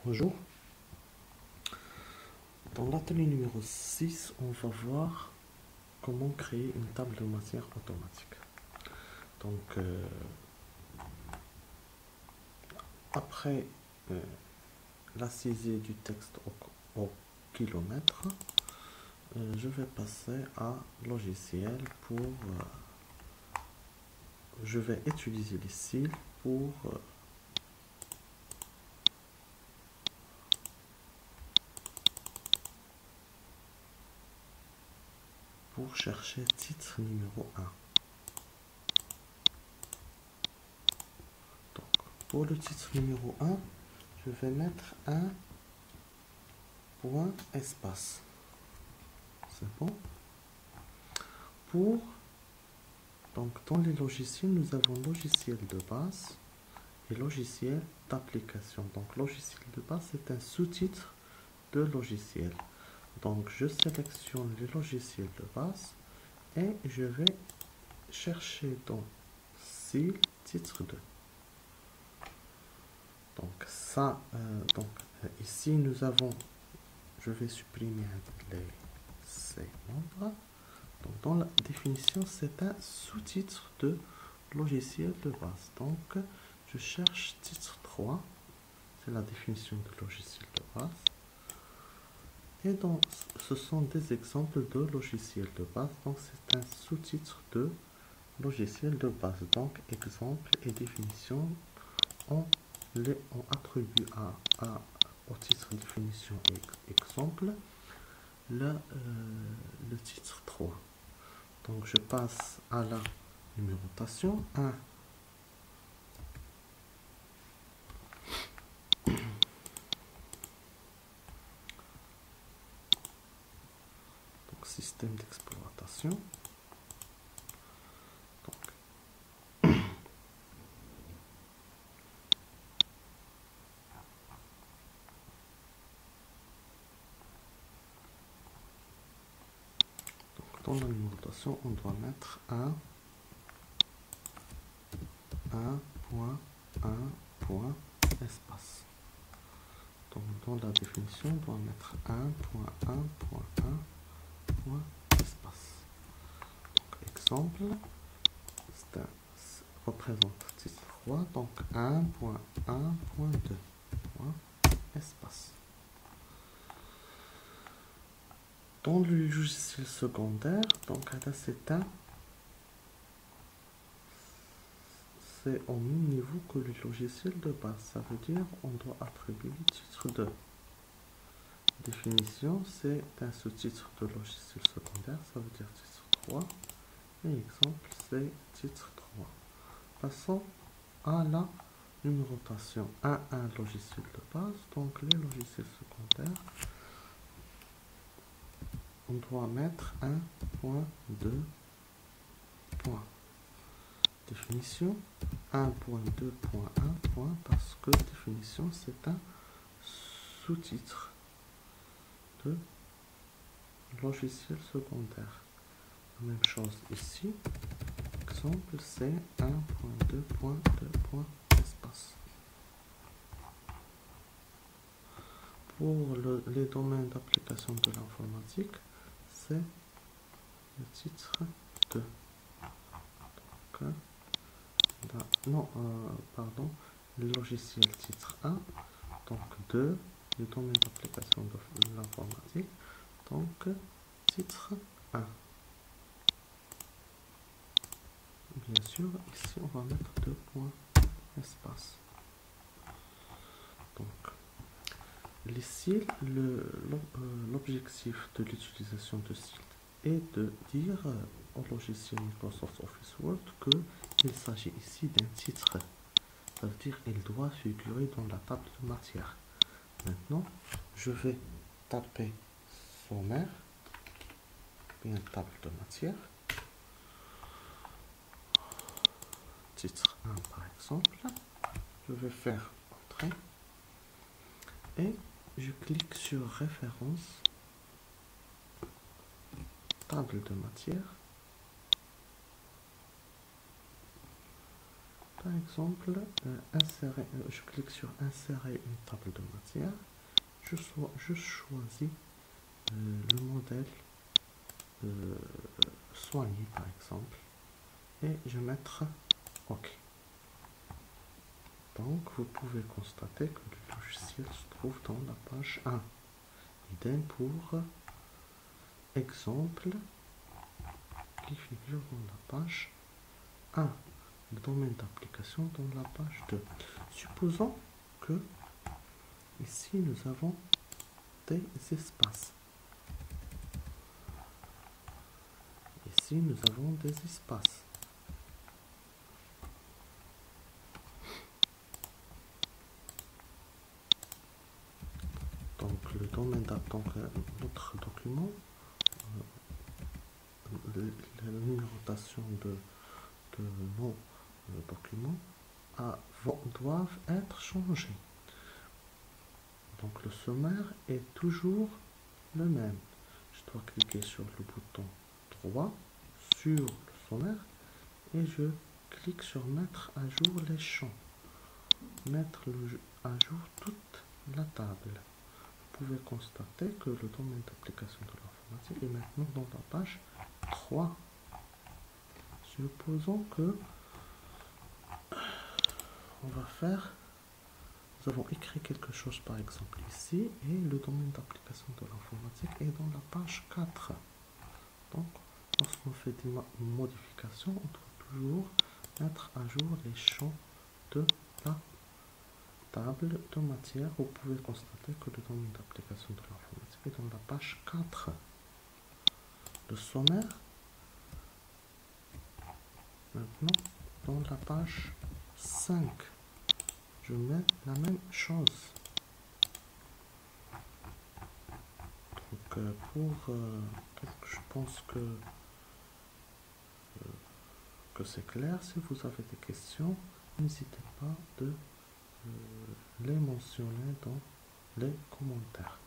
Bonjour. Dans l'atelier numéro 6, on va voir comment créer une table de matière automatique. Donc, après la saisie du texte au kilomètre, je vais passer à logiciel pour... je vais utiliser les cils pour... pour chercher titre numéro 1. Donc, pour le titre numéro 1, je vais mettre un point espace. C'est bon. Donc, dans les logiciels, nous avons logiciel de base et logiciel d'application. Donc, logiciel de base, c'est un sous-titre de logiciel. Donc, je sélectionne les logiciels de base et je vais chercher dans Style titre 2. Donc, ça, ici, nous avons, je vais supprimer ces nombres. Donc, dans la définition, c'est un sous-titre de logiciel de base. Donc, je cherche titre 3. C'est la définition de logiciel de base. Et donc, ce sont des exemples de logiciels de base. Donc, c'est un sous-titre de logiciel de base. Donc, exemple et définition, on attribue au titre définition et exemple le titre 3. Donc, je passe à la numérotation 1. Donc, système d'exploitation. Dans la numérotation, on doit mettre un point espace. Donc, dans la définition, on doit mettre point espace. Donc, exemple, représente titre 3, donc 1.1.2 espace. Dans le logiciel secondaire, donc c'est au même niveau que le logiciel de base. Ça veut dire on doit attribuer le titre 2. Définition, c'est un sous-titre de logiciel secondaire, ça veut dire titre 3. Et exemple, c'est titre 3. Passons à la numérotation 1 logiciel de base. Donc les logiciels secondaires, on doit mettre 1.2. Définition 1.2.1. Parce que définition, c'est un sous-titre de logiciel secondaire. La même chose ici. Exemple, c'est 1.2.2. Espace. Pour les domaines d'application de l'informatique, c'est le titre 2. Donc, le logiciel titre 1, donc 2, le domaine d'application de l'informatique, donc titre 1. Bien sûr, ici on va mettre 2 points espace. Donc, les cils, l'objectif de l'utilisation de cils est de dire au logiciel Microsoft Office Word qu'il s'agit ici d'un titre. Ça veut dire qu'il doit figurer dans la table de matière. Maintenant, je vais taper sommaire, bien table de matière, titre 1 par exemple. Je vais faire entrée et je clique sur référence, table de matière. par exemple, je clique sur insérer une table de matière. Je choisis le modèle soigné par exemple et je vais mettre OK. Donc vous pouvez constater que le logiciel se trouve dans la page 1. Idem pour exemple qui figure dans la page 1. Le domaine d'application dans la page 2. Supposons que ici nous avons des espaces. Ici nous avons des espaces. Donc le domaine notre document, la numérotation de nos documents doivent être changés. Donc le sommaire est toujours le même. Je dois cliquer sur le bouton droit sur le sommaire et je clique sur mettre à jour les champs. Mettre à jour toute la table. Vous pouvez constater que le domaine d'application de l'informatique est maintenant dans la page 3. Supposons que nous avons écrit quelque chose par exemple ici et le domaine d'application de l'informatique est dans la page 4. Donc lorsqu'on fait des modifications, on doit toujours mettre à jour les champs de la table de matière. Vous pouvez constater que le domaine d'application de l'informatique est dans la page 4. Le sommaire maintenant dans la page 5. Je mets la même chose. Donc je pense que c'est clair. Si vous avez des questions, n'hésitez pas de les mentionner dans les commentaires.